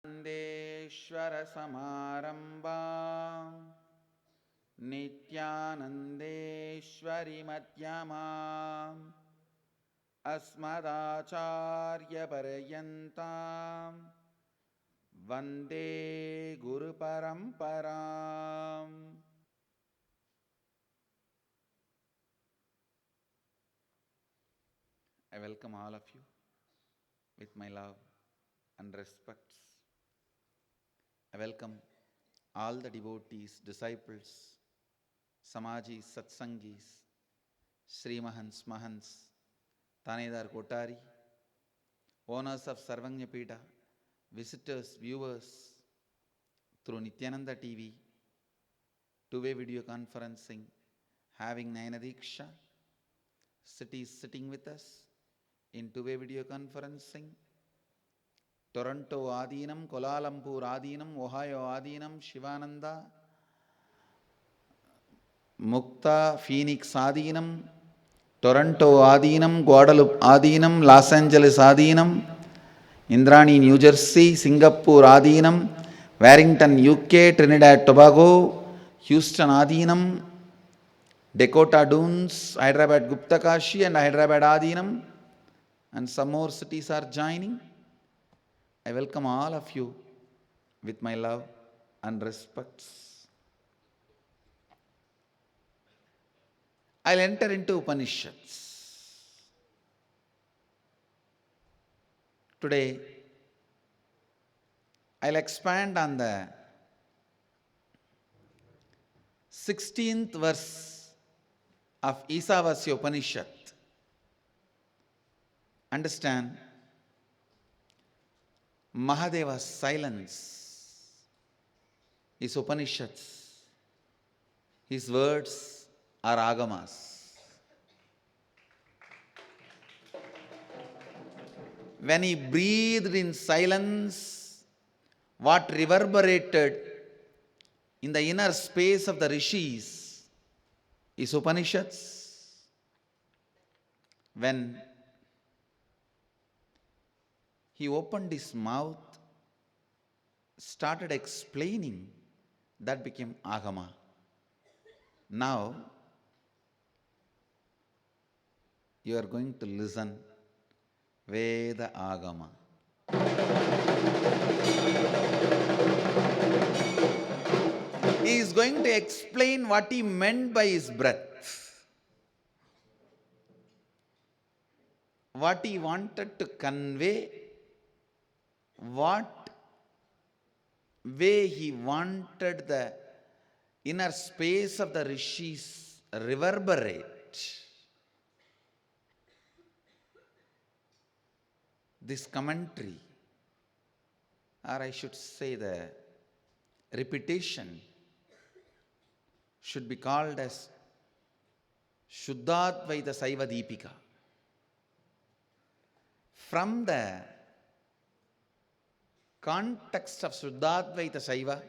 Nandeshwara Samarambam Nithyanandeshwari Madhyamam Asmadacharya Parayantam Vande Guru Paramparam. I welcome all of you with my love and respects. I welcome all the devotees, disciples, Samajis, Satsangis, Sri Mahants, Mahants, Tanedar Kotari, owners of Sarvanyapita, visitors, viewers through Nithyananda TV, two-way video conferencing, having Nayanadiksha, cities sitting with us in two-way video conferencing, Toronto Adinam, Kuala Lumpur Adinam, Ohio Adinam, Shivananda, Mukta, Phoenix Adinam, Toronto Adinam, Guadalupe Adinam, Los Angeles Adinam, Indrani, New Jersey, Singapore Adinam, Warrington, UK, Trinidad, Tobago, Houston Adinam, Dakota Dunes, Hyderabad Guptakashi and Hyderabad Adinam, and some more cities are joining. I welcome all of you with my love and respects. I'll enter into Upanishads. Today, I'll expand on the 16th verse of Isa Upanishad. Understand, Mahadeva's silence is Upanishads. His words are agamas. When he breathed in silence, what reverberated in the inner space of the Rishis is Upanishads. When he opened his mouth, started explaining, that became agama. Now, you are going to listen Veda Agama. He is going to explain what he meant by his breath, what he wanted to convey, what way he wanted the inner space of the Rishis reverberate. This commentary, or I should say the repetition, should be called as Shuddhadvaita Saiva Deepika. From the context of Shuddhadvaita Saiva,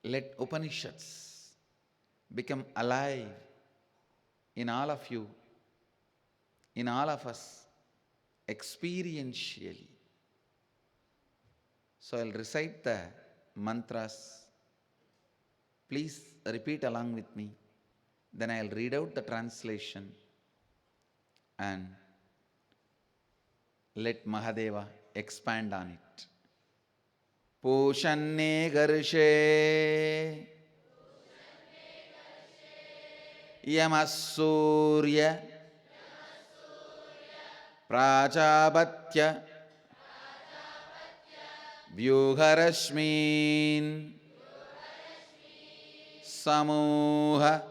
let Upanishads become alive in all of you, in all of us, experientially. So I'll recite the mantras. Please repeat along with me. Then I'll read out the translation and let Mahadeva expand on it. Pushanne Garshe Yamasurya Prajapatya Vyuharashmin Samuha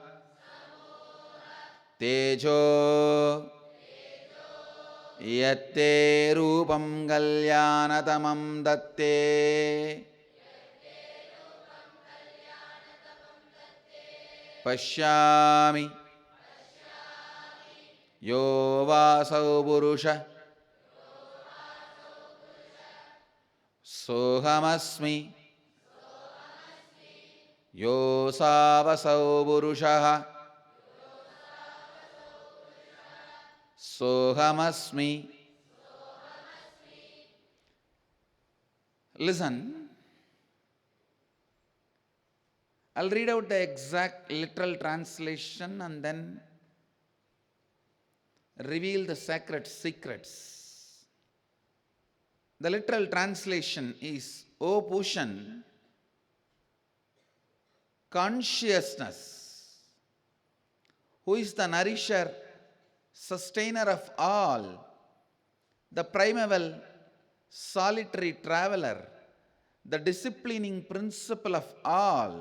Tejo Yatte Rupam Kalyanatamam Datte Pashyami Yo Vasau Purusha SO'HAM ASMI Yo Savasau Purushaha SO'HAM ASMI Listen, I'll read out the exact literal translation and then reveal the sacred secrets. The literal translation is, O Pushan, consciousness, who is the nourisher, sustainer of all, the primeval solitary traveler, the disciplining principle of all,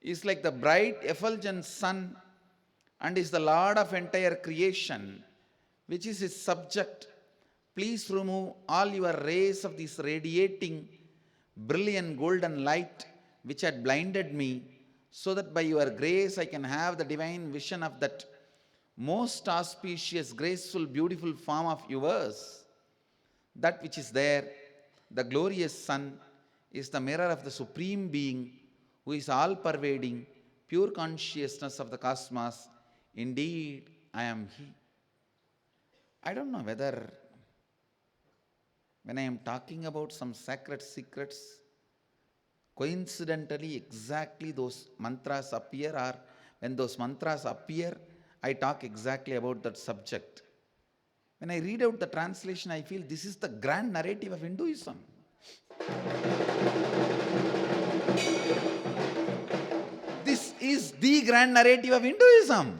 is like the bright effulgent sun and is the Lord of entire creation, which is his subject. Please remove all your rays of this radiating, brilliant golden light which had blinded me, so that by your grace I can have the divine vision of that most auspicious, graceful, beautiful form of yours. That which is there, the glorious sun, is the mirror of the Supreme Being, who is all-pervading, pure consciousness of the cosmos. Indeed, I am He. I don't know whether when I am talking about some sacred secrets, coincidentally exactly those mantras appear, or when those mantras appear, I talk exactly about that subject. When I read out the translation, I feel this is the grand narrative of Hinduism. This is the grand narrative of Hinduism.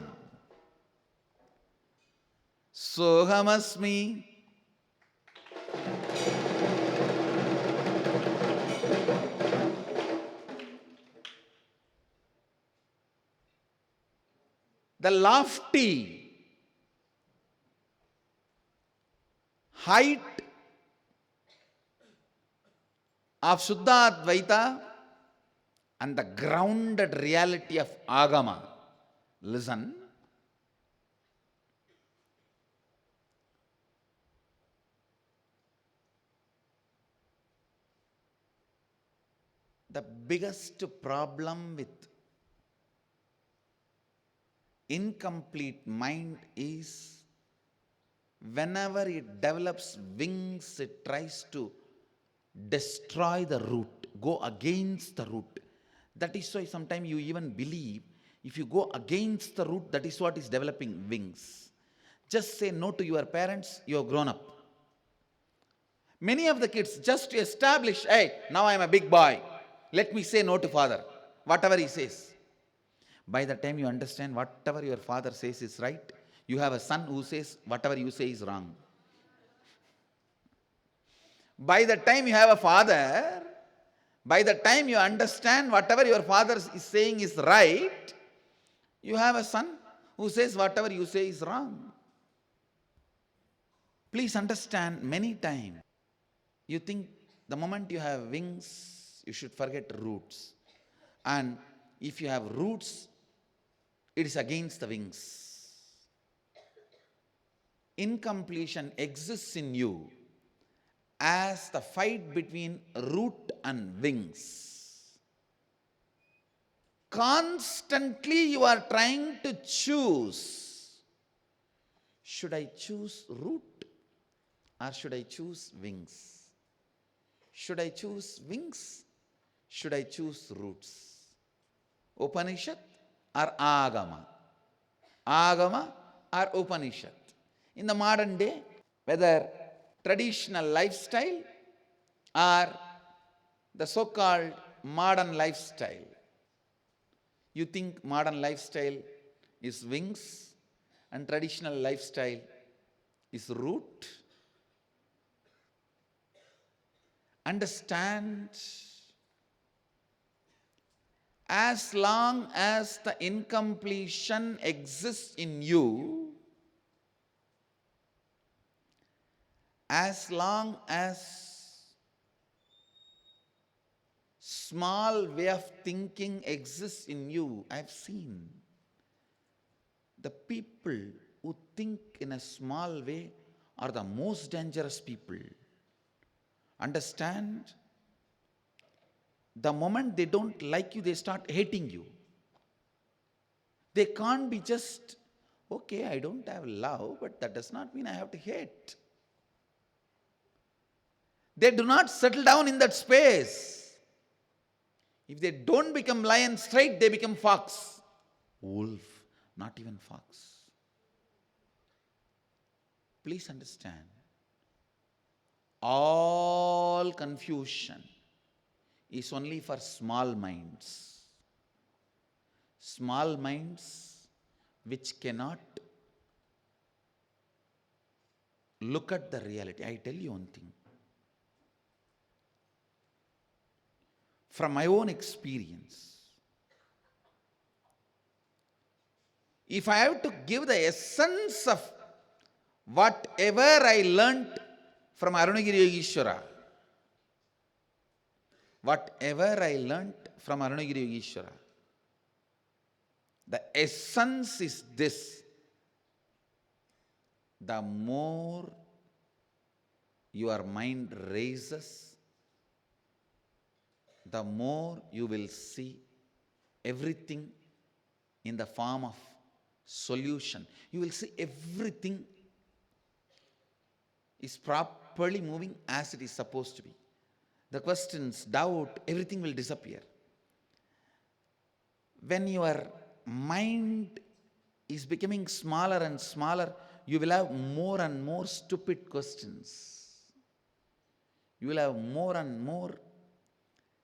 SO'HAM ASMI. The lofty height of Shuddha Advaita and the grounded reality of Agama. Listen. The biggest problem with incomplete mind is whenever it develops wings, it tries to destroy the root, go against the root. That is why sometimes you even believe if you go against the root, that is what is developing wings. Just say no to your parents, you have grown up. Many of the kids just to establish, hey, now I am a big boy, let me say no to father, whatever he says. By the time you understand whatever your father says is right, you have a son who says whatever you say is wrong. By the time you have a father, by the time you understand whatever your father is saying is right, you have a son who says whatever you say is wrong. Please understand, many times you think the moment you have wings, you should forget roots. And if you have roots, it is against the wings. Incompletion exists in you as the fight between root and wings. Constantly you are trying to choose. Should I choose root or should I choose wings? Should I choose wings? Should I choose roots? Upanishad or Agama? Agama or Upanishad? In the modern day, whether traditional lifestyle or the so-called modern lifestyle, you think modern lifestyle is wings and traditional lifestyle is root? Understand, as long as the incompletion exists in you, as long as small way of thinking exists in you, I've seen the people who think in a small way are the most dangerous people. Understand, the moment they don't like you, they start hating you. They can't be just, okay, I don't have love, but that does not mean I have to hate. They do not settle down in that space. If they don't become lion straight, they become fox. Wolf, not even fox. Please understand, all confusion is only for small minds. Small minds which cannot look at the reality. I tell you one thing. From my own experience, if I have to give the essence of whatever I learnt from Arunagiri Yogeshwara, the essence is this: the more your mind raises, the more you will see everything in the form of solution. You will see everything is properly moving as it is supposed to be. The questions, doubt, everything will disappear. When your mind is becoming smaller and smaller, you will have more and more stupid questions. You will have more and more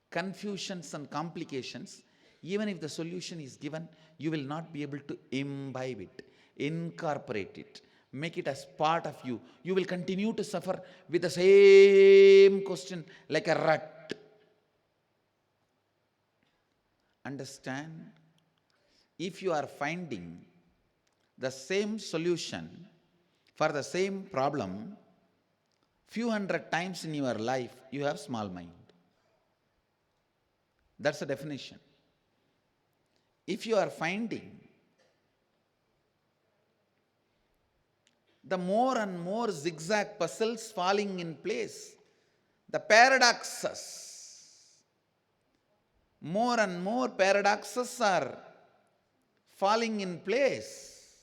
confusions and complications. Even if the solution is given, you will not be able to imbibe it, incorporate it, make it as part of you. You will continue to suffer with the same question like a rat. Understand? If you are finding the same solution for the same problem few hundred times in your life, you have small mind. That's the definition. If you are finding the more and more zigzag puzzles falling in place, the paradoxes, more and more paradoxes are falling in place,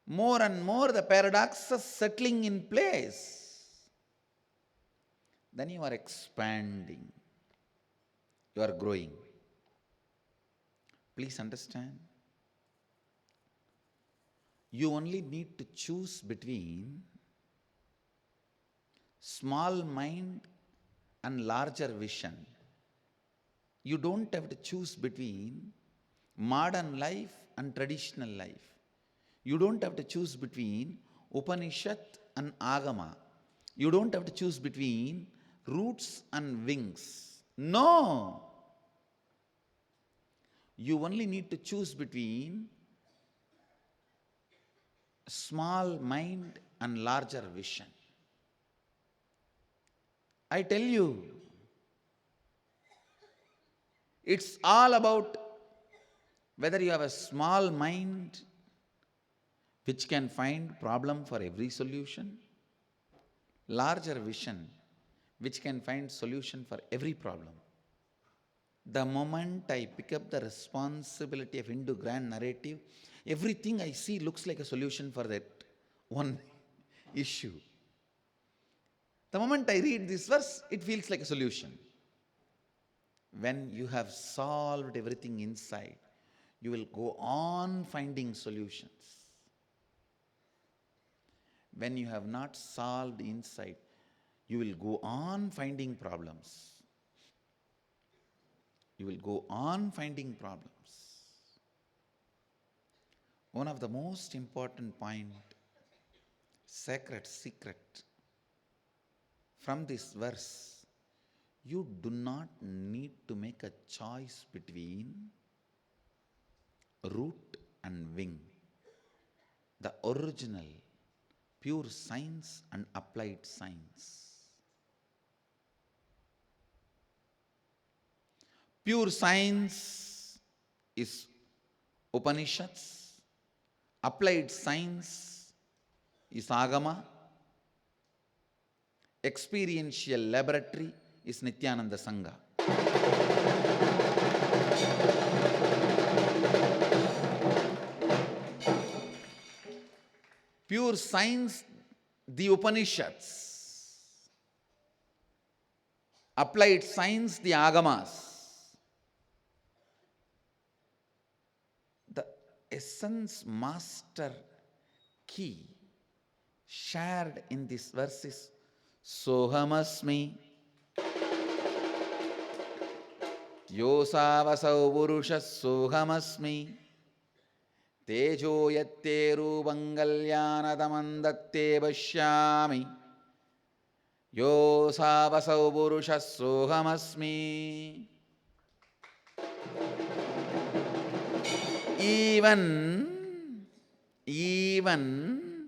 more and more the paradoxes settling in place, then you are expanding, you are growing. Please understand, you only need to choose between small mind and larger vision. You don't have to choose between modern life and traditional life. You don't have to choose between Upanishad and Agama. You don't have to choose between roots and wings. No! You only need to choose between small mind and larger vision. I tell you, it's all about whether you have a small mind which can find problem for every solution, larger vision which can find solution for every problem. The moment I pick up the responsibility of Hindu grand narrative, everything I see looks like a solution for that one issue. The moment I read this verse, it feels like a solution. When you have solved everything inside, you will go on finding solutions. When you have not solved inside, you will go on finding problems. You will go on finding problems. One of the most important point, sacred secret from this verse, you do not need to make a choice between root and wing. The original, pure science and applied science. Pure science is Upanishads. Applied science is Agama. Experiential laboratory is Nithyananda Sangha. Pure science, the Upanishads. applied science, the agamas. The essence master key shared in this verse is Soham Asmi. Yosavasau Purusha Soham Asmi. Tejo yatte rupangalyanadamandatte pashyami. Yosavasau Purusha Soham Asmi. Even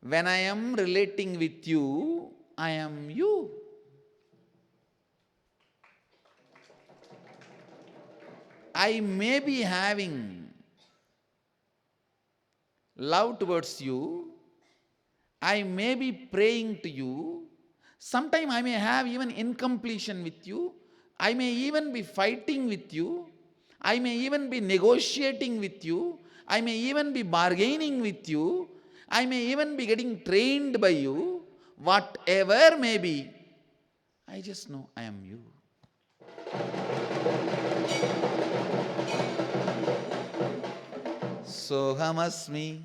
when I am relating with you, I am you. I may be having love towards you, I may be praying to you, sometime I may have even incompletion with you, I may even be fighting with you, I may even be negotiating with you, I may even be bargaining with you, I may even be getting trained by you, whatever may be, I just know I am you. Soham Asmi.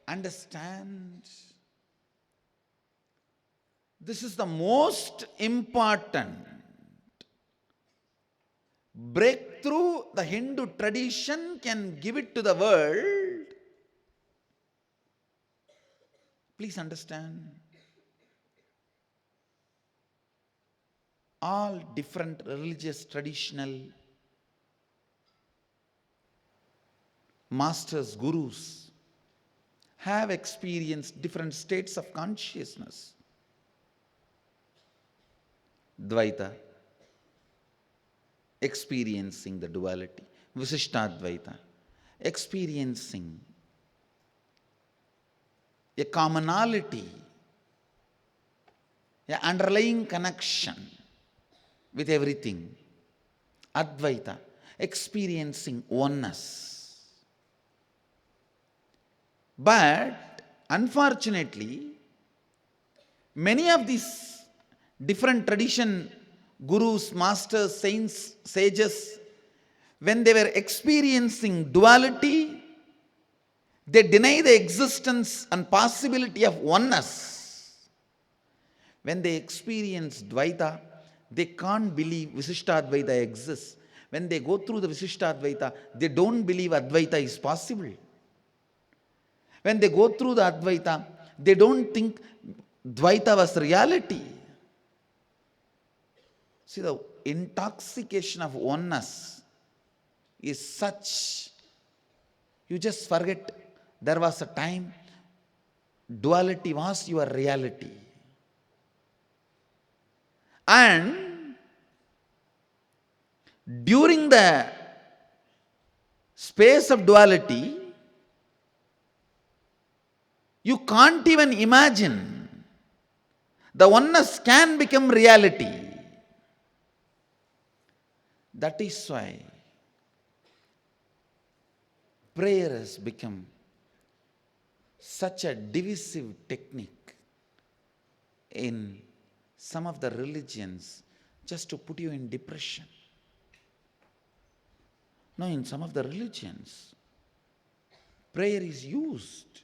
Understand, this is the most important breakthrough the Hindu tradition can give it to the world. Please understand, all different religious traditional masters, gurus have experienced different states of consciousness. Advaita, experiencing the duality. Advaita, experiencing a commonality, an underlying connection with everything. Advaita, experiencing oneness. But unfortunately, many of these different tradition, gurus, masters, saints, sages, when they were experiencing duality, they deny the existence and possibility of oneness. When they experience Dvaita, they can't believe Visishtadvaita exists. When they go through the Visishtadvaita, they don't believe Advaita is possible. When they go through the Advaita, they don't think Dvaita was reality. See, the intoxication of oneness is such, you just forget there was a time duality was your reality. And during the space of duality, you can't even imagine the oneness can become reality. That is why prayer has become such a divisive technique in some of the religions, just to put you in depression. No, in some of the religions, prayer is used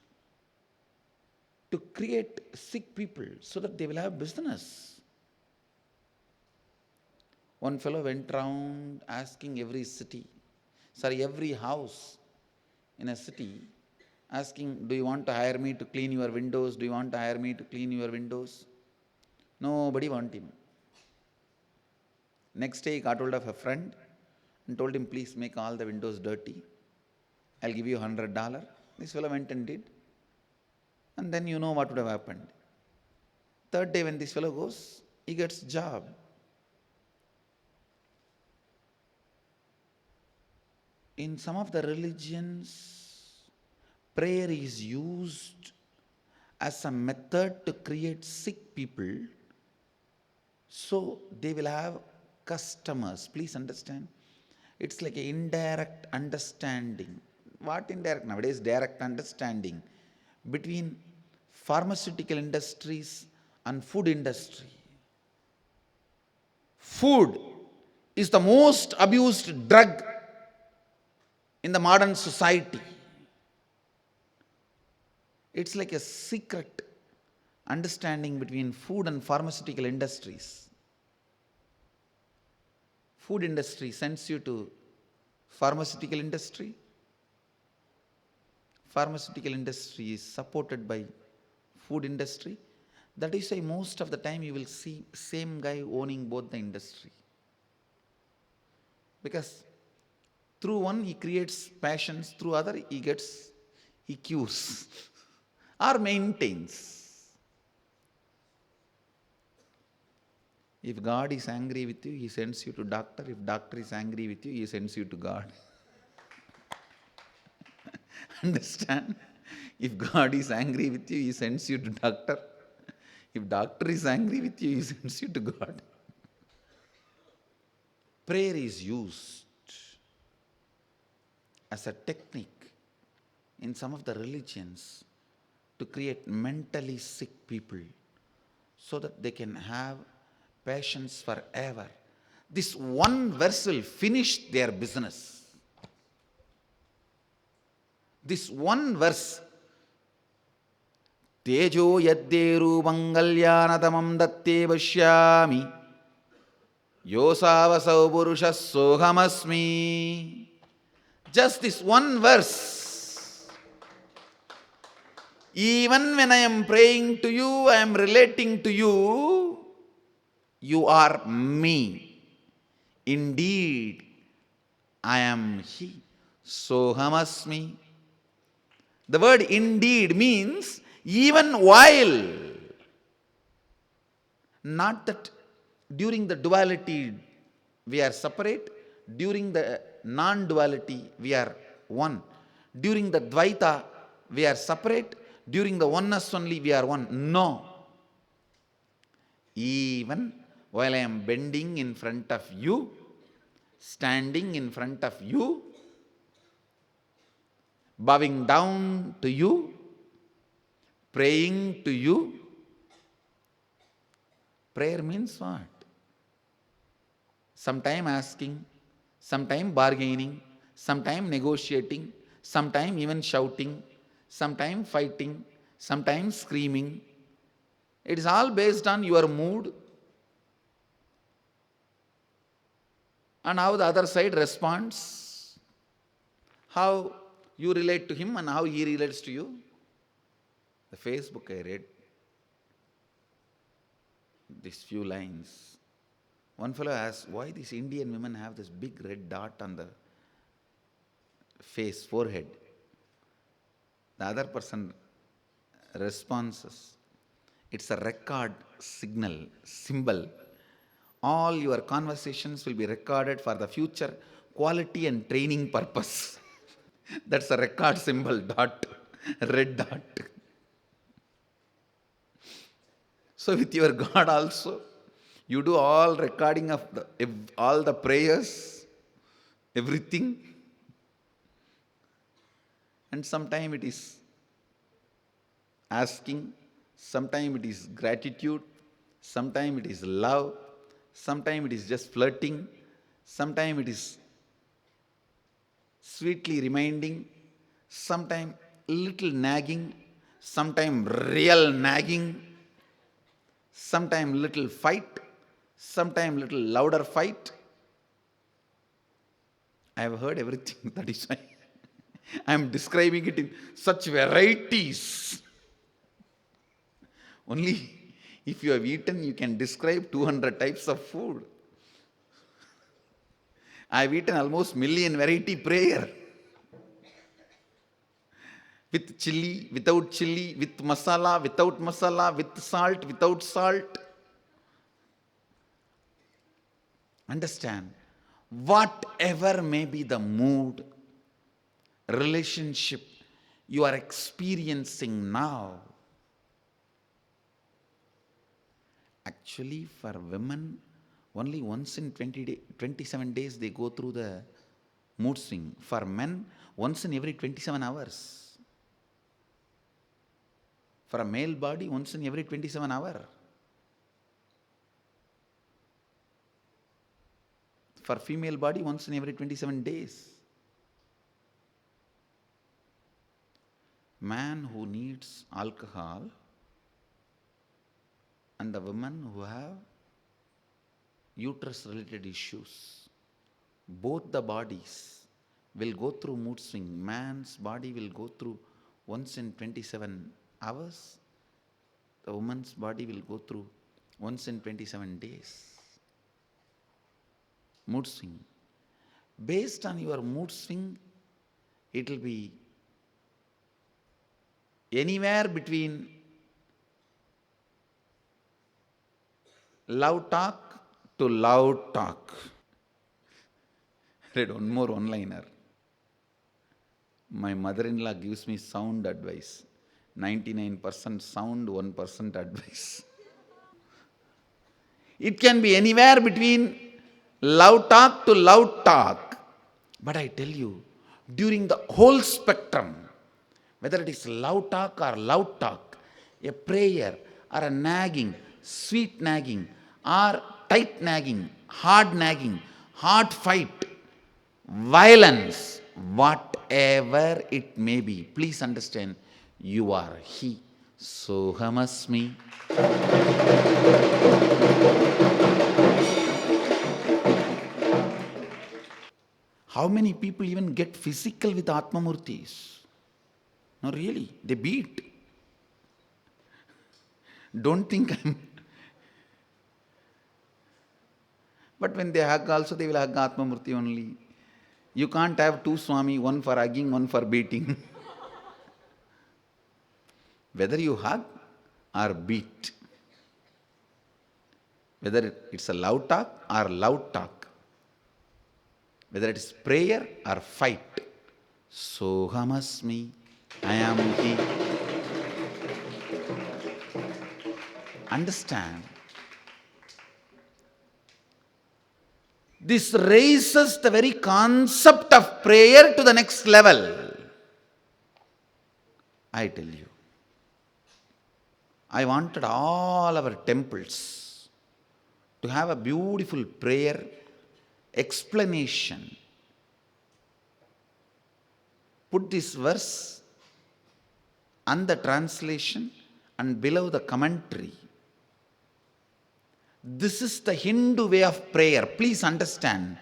to create sick people so that they will have business. One fellow went round asking every house in a city, asking, do you want to hire me to clean your windows? Do you want to hire me to clean your windows? Nobody wanted him. Next day he got hold of a friend and told him, please make all the windows dirty. I'll give you $100. This fellow went and did. And then you know what would have happened. Third day when this fellow goes, he gets a job. In some of the religions, prayer is used as a method to create sick people, so they will have customers. Please understand. It's like an indirect understanding. What indirect? Nowadays, direct understanding between pharmaceutical industries and food industry. Food is the most abused drug in the modern society. It's like a secret understanding between food and pharmaceutical industries. Food industry sends you to pharmaceutical industry. Pharmaceutical industry is supported by food industry. That is why most of the time you will see same guy owning both the industry. Because through one he creates passions, through other he cures or maintains. If God is angry with you, he sends you to doctor. If doctor is angry with you, he sends you to God. Understand? If God is angry with you, he sends you to doctor. If doctor is angry with you, he sends you to God. Prayer is used as a technique in some of the religions to create mentally sick people so that they can have passions forever. This one verse will finish their business. This one verse, Tejo yadderu mangalyanadamam datte vashyami yosavasau purushas so'ham asmi. Just this one verse. Even when I am praying to you, I am relating to you, you are me. Indeed, I am He. So'ham asmi. The word indeed means even while. Not that during the duality we are separate, during the non-duality we are one. During the Advaita we are separate, during the oneness only we are one. No. Even while I am bending in front of you, standing in front of you, bowing down to you, praying to you. Prayer means what? Sometime asking, sometime bargaining, sometime negotiating, sometime even shouting, sometime fighting, sometime screaming. It is all based on your mood and how the other side responds, how you relate to him and how he relates to you. The Facebook I read these few lines. One fellow asked, why these Indian women have this big red dot on the face, forehead? The other person responds, it's a record symbol. All your conversations will be recorded for the future quality and training purpose. That's a record symbol, dot, red dot. So with your God also, you do all recording of all the prayers, everything. And sometimes it is asking, sometimes it is gratitude, sometimes it is love, sometimes it is just flirting, sometimes it is sweetly reminding, sometimes little nagging, sometimes real nagging, sometimes little fight, sometimes little louder fight. I have heard everything. That is why I am describing it in such varieties. Only if you have eaten, you can describe 200 types of food. I have eaten almost million variety prayer. With chili, without chili, with masala, without masala, with salt, without salt. Understand, whatever may be the mood, relationship you are experiencing now, actually for women, only once in 27 days they go through the mood swing. For men, once in every 27 hours. For a male body, once in every 27 hours. For female body, once in every 27 days. Man who needs alcohol and the women who have uterus related issues, both the bodies will go through mood swing. Man's body will go through once in 27 hours. The woman's body will go through once in 27 days. Mood swing. Based on your mood swing, it will be anywhere between love talk to loud talk. Read one more one-liner. My mother-in-law gives me sound advice. 99% sound, 1% advice. It can be anywhere between love talk to loud talk. But I tell you, during the whole spectrum, whether it is loud talk or loud talk, a prayer or a nagging, sweet nagging, or tight nagging, hard fight, violence, whatever it may be, please understand, you are He. SO'HAM ASMI. How many people even get physical with Atmamurtis? No, really, they beat. Don't think I'm... But when they hug also, they will hug Atmamurti only. You can't have two Swami, one for hugging, one for beating. Whether you hug or beat, whether it's a loud talk or loud talk, whether it is prayer or fight, SO'HAM ASMI, I am He. Understand? This raises the very concept of prayer to the next level. I tell you, I wanted all our temples to have a beautiful prayer explanation. Put this verse and the translation and below the commentary. This is the Hindu way of prayer. Please understand.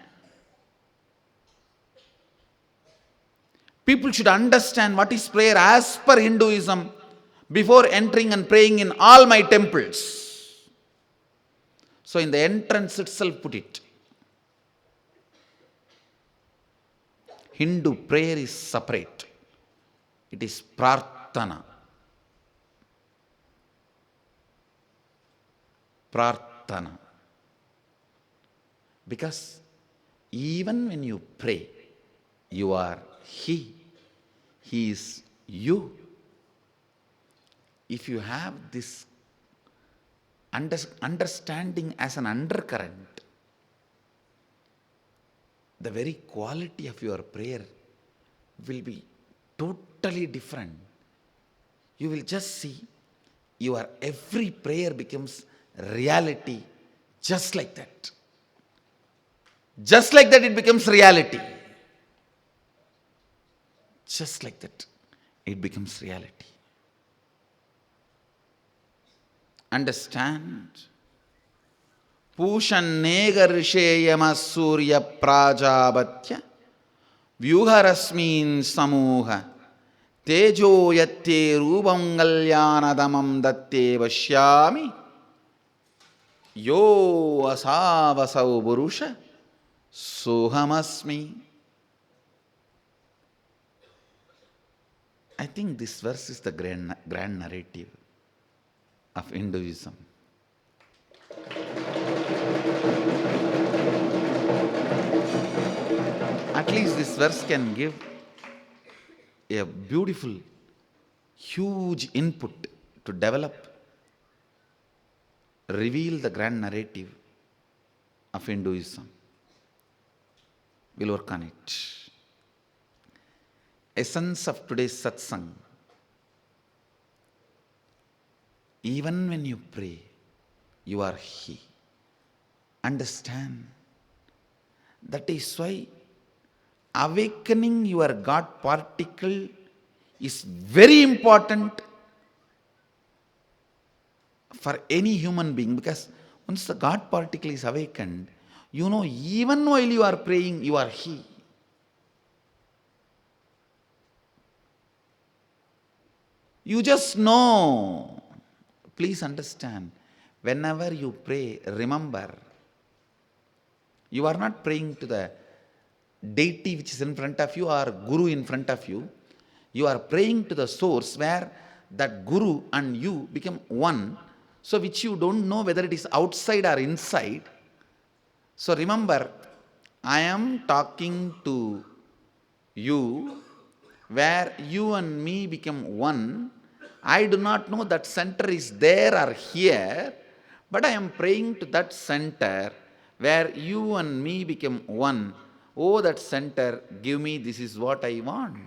People should understand what is prayer as per Hinduism before entering and praying in all my temples. So in the entrance itself put it. Hindu prayer is separate. It is Prarthana. Prarthana. Because even when you pray, you are He. He is you. If you have this understanding as an undercurrent, the very quality of your prayer will be totally different. You will just see your every prayer becomes reality just like that. Just like that it becomes reality. Just like that it becomes reality. Understand? Pushanega risheyama surya prajabatya vyuharasmin samuha tejo yatte rupam galyanadamam datte vashyami yo asavasau purusha SO'HAM ASMI. I think this verse is the grand narrative of Hinduism. At least this verse can give a beautiful, huge input to develop, reveal the grand narrative of Hinduism. We'll work on it. Essence of today's satsang. Even when you pray, you are He. Understand That is why awakening your God particle is very important for any human being, because once the God particle is awakened, you know, even while you are praying, you are He. You just know. Please understand, whenever you pray, remember, you are not praying to the deity which is in front of you or Guru in front of you. You are praying to the source where that Guru and you become one, so which you don't know whether it is outside or inside. So remember, I am talking to you where you and me become one. I do not know that center is there or here, but I am praying to that center where you and me become one. Oh, that center, give me, this is what I want.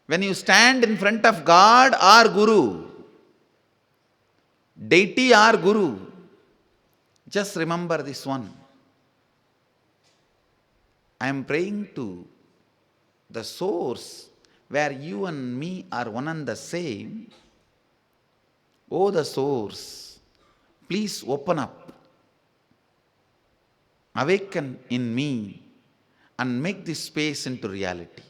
When you stand in front of God or Guru, deity or Guru, just remember this one. I am praying to the source where you and me are one and the same. Oh, the source, please open up, awaken in me, and make this space into reality,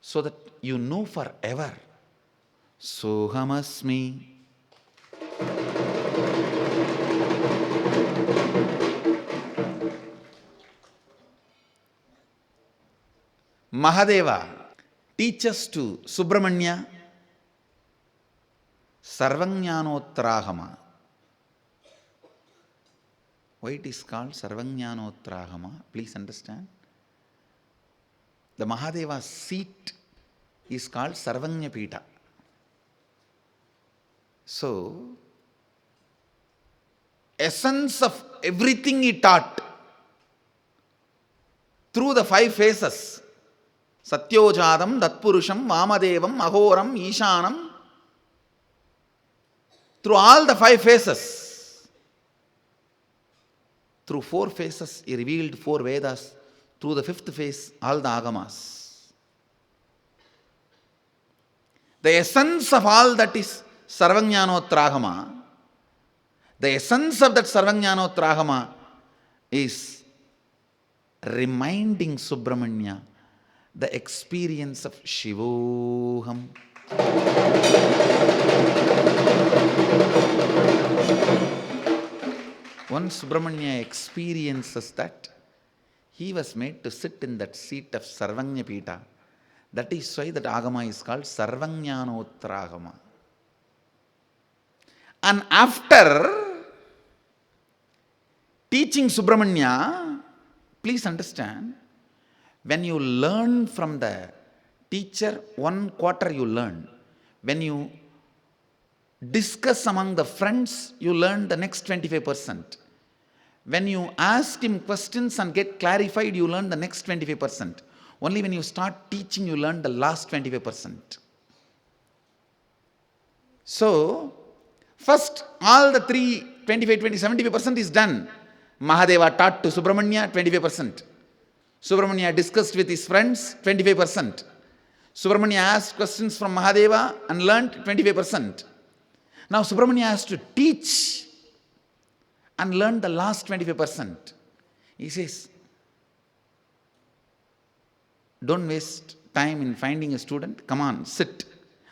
so that you know forever. SO'HAM ASMI. Mahadeva teaches to Subramanya Sarvajnanotrahama. Why it is called Sarvajnanotrahama? Please understand. The Mahadeva's seat is called Sarvajnapita. So, essence of everything he taught through the 5 phases: Satyojadam, Datpurusham, Vamadevam, Ahoram, Ishanam. Through all the 5 phases, through 4 phases, he revealed 4 Vedas. Through the 5th phase, all the Agamas. The essence of all that is Sarvajnanotrahama. The essence of that Sarvajnanotrahama is reminding Subramanya the experience of Shivoham. Once Subramanya experiences that, he was made to sit in that seat of Sarvajnapita. That is why that Agama is called Sarvajnanotrahama. And after teaching Subramanya, please understand, when you learn from the teacher, 1 quarter you learn. When you discuss among the friends, you learn the next 25%. When you ask him questions and get clarified, you learn the next 25%. Only when you start teaching, you learn the last 25%. So, first, all the 3, 25, 20, 75% is done. Mahadeva taught to Subramanya, 25%. Subramanya discussed with his friends, 25%. Subramanya asked questions from Mahadeva and learned 25%. Now Subramanya has to teach and learn the last 25%. He says, don't waste time in finding a student. Come on, sit.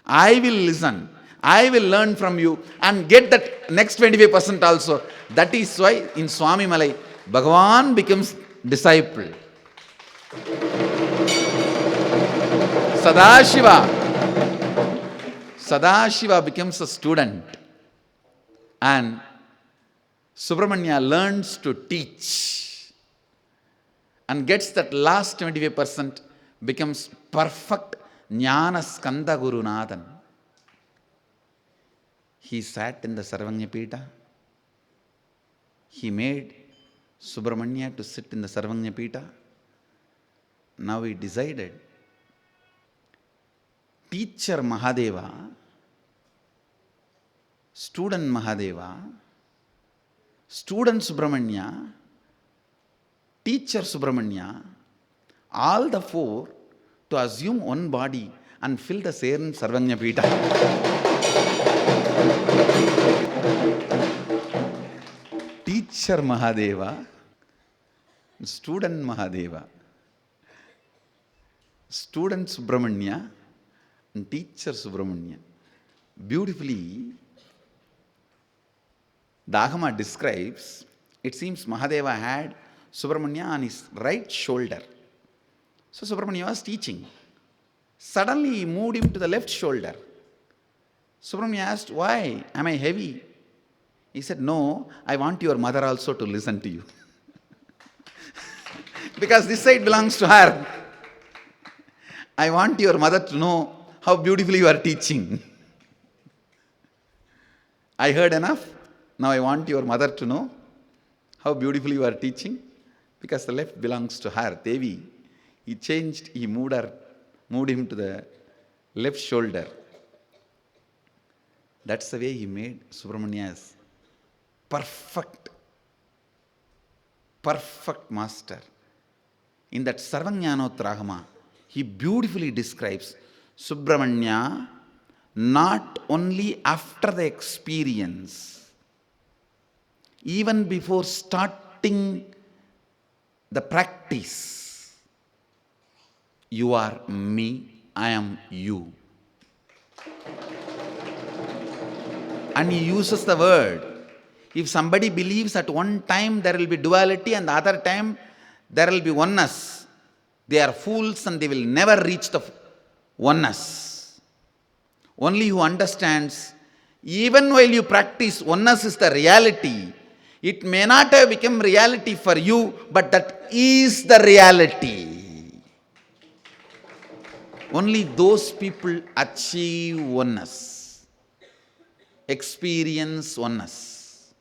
I will listen. I will learn from you and get that next 25% also. That is why in Swami Malai, Bhagavan becomes disciple. Sadashiva becomes a student, and Subramanya learns to teach and gets that last 25%, becomes perfect Jnana Skanda Gurunathan. He sat in the Sarvajnapita. He made Subramanya to sit in the Sarvajnapita. Now he decided teacher Mahadeva, student Mahadeva, student Subramanya, teacher Subramanya, all the four to assume one body and fill the same Sarvanya Pita. Teacher Mahadeva, student Mahadeva, student Subramanya, and teacher Subramanya. Beautifully, Dagama describes, it seems Mahadeva had Subramanya on his right shoulder. So Subramanya was teaching. Suddenly he moved him to the left shoulder. Subramanya asked, "Why? Am I heavy?" He said, "No, I want your mother also to listen to you." Because this side belongs to her. I want your mother to know how beautifully you are teaching. I heard enough. Now I want your mother to know how beautifully you are teaching. Because the left belongs to her, Devi. He changed, he moved him to the left shoulder. That's the way he made Subramanya as perfect master. In that Sarvajnanotragama, he beautifully describes Subramanya not only after the experience, even before starting the practice. You are me, I am you. And he uses the word. If somebody believes at one time there will be duality and the other time there will be oneness, they are fools and they will never reach the oneness. Only who understands, even while you practice, oneness is the reality. It may not have become reality for you, but that is the reality. Only those people achieve oneness, experience oneness.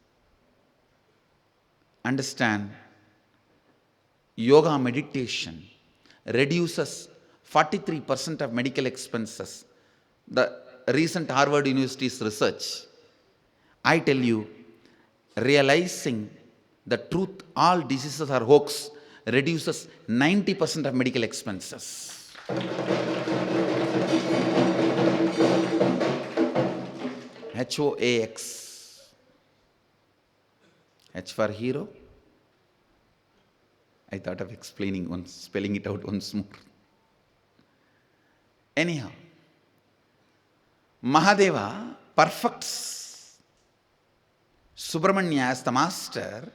Understand, yoga meditation reduces 43% of medical expenses. The recent Harvard University's research. I tell you, realizing the truth, all diseases are hoax, reduces 90% of medical expenses. HOAX. H for hero. I thought of spelling it out once more. Anyhow, Mahadeva perfects Subramanya as the master,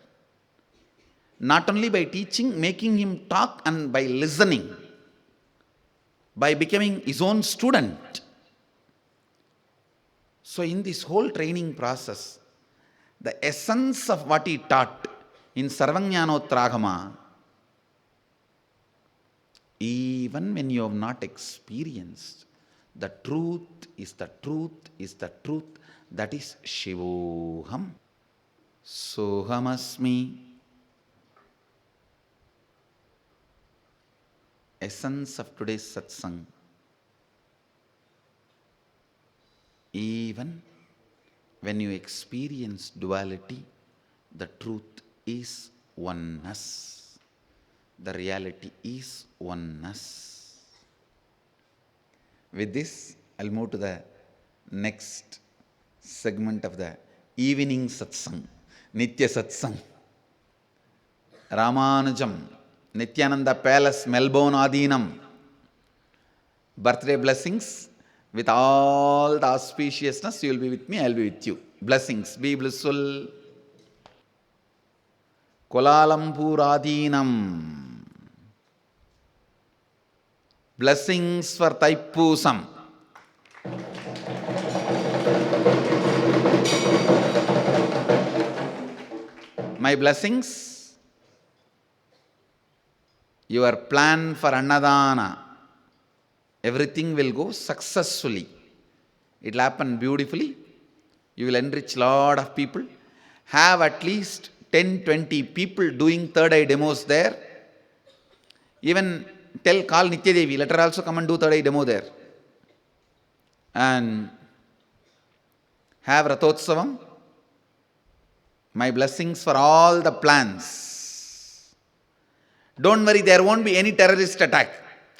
not only by teaching, making him talk, and by listening, by becoming his own student. So in this whole training process, the essence of what he taught in Sarvajnanotragama, even when you have not experienced, the truth is the truth is the truth, that is Shivoham. Soham Asmi. Essence of today's satsang. Even when you experience duality, the truth is oneness. The reality is oneness. With this, I'll move to the next segment of the evening satsang, Nithya Satsang. Ramanujam, Nithyananda Palace, Melbourne Adinam. Birthday blessings. With all the auspiciousness, you will be with me, I will be with you. Blessings, be blissful. Kuala Lumpur Adinam. Blessings for Thaipusam. My blessings, your plan for Annadana, everything will go successfully. It will happen beautifully. You will enrich a lot of people. Have at least 10-20 people doing third eye demos there. Even call Nithya Devi, let her also come and do third eye demo there. and have Rathotsavam. My blessings for all the plans. Don't worry, there won't be any terrorist attack.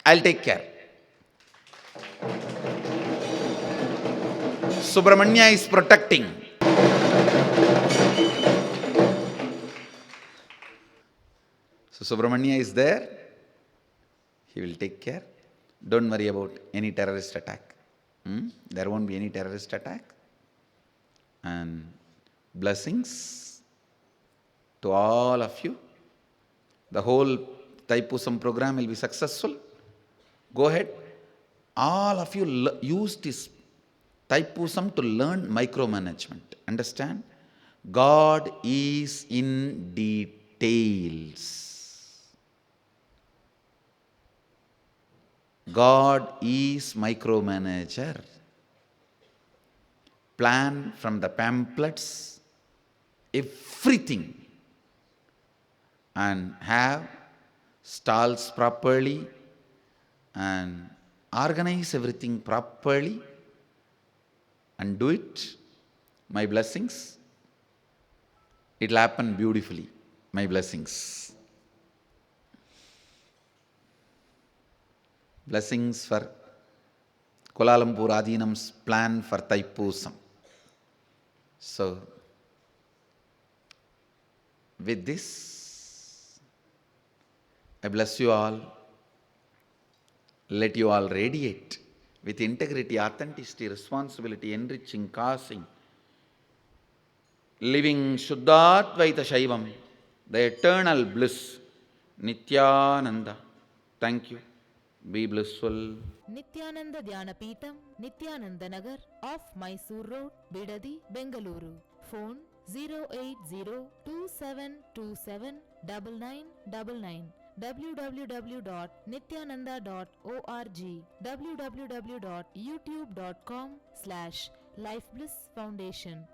I'll take care. Subramanya is protecting. So Subramanya is there. He will take care. Don't worry about any terrorist attack. There won't be any terrorist attack. And blessings to all of you. The whole Thaipusam program will be successful. Go ahead. All of you use this Thaipusam to learn micromanagement. Understand? God is in details. God is micromanager. Plan from the pamphlets, everything, and have stalls properly and organize everything properly and do it. My blessings. It will happen beautifully. My blessings. Blessings for Kuala Lumpur Adhinam's plan for Thaipusam. So, with this, I bless you all. Let you all radiate with integrity, authenticity, responsibility, enriching, causing, living Shuddhadvaita Shaivam, the eternal bliss, Nithyananda. Thank you. Be blissful. Nithyananda Dhyana Peetham, Nithyananda Nagar, off Mysore Road, Bidadi, Bengaluru. Phone 08027279999. www.nithyananda.org. www.youtube.com/Life Bliss Foundation.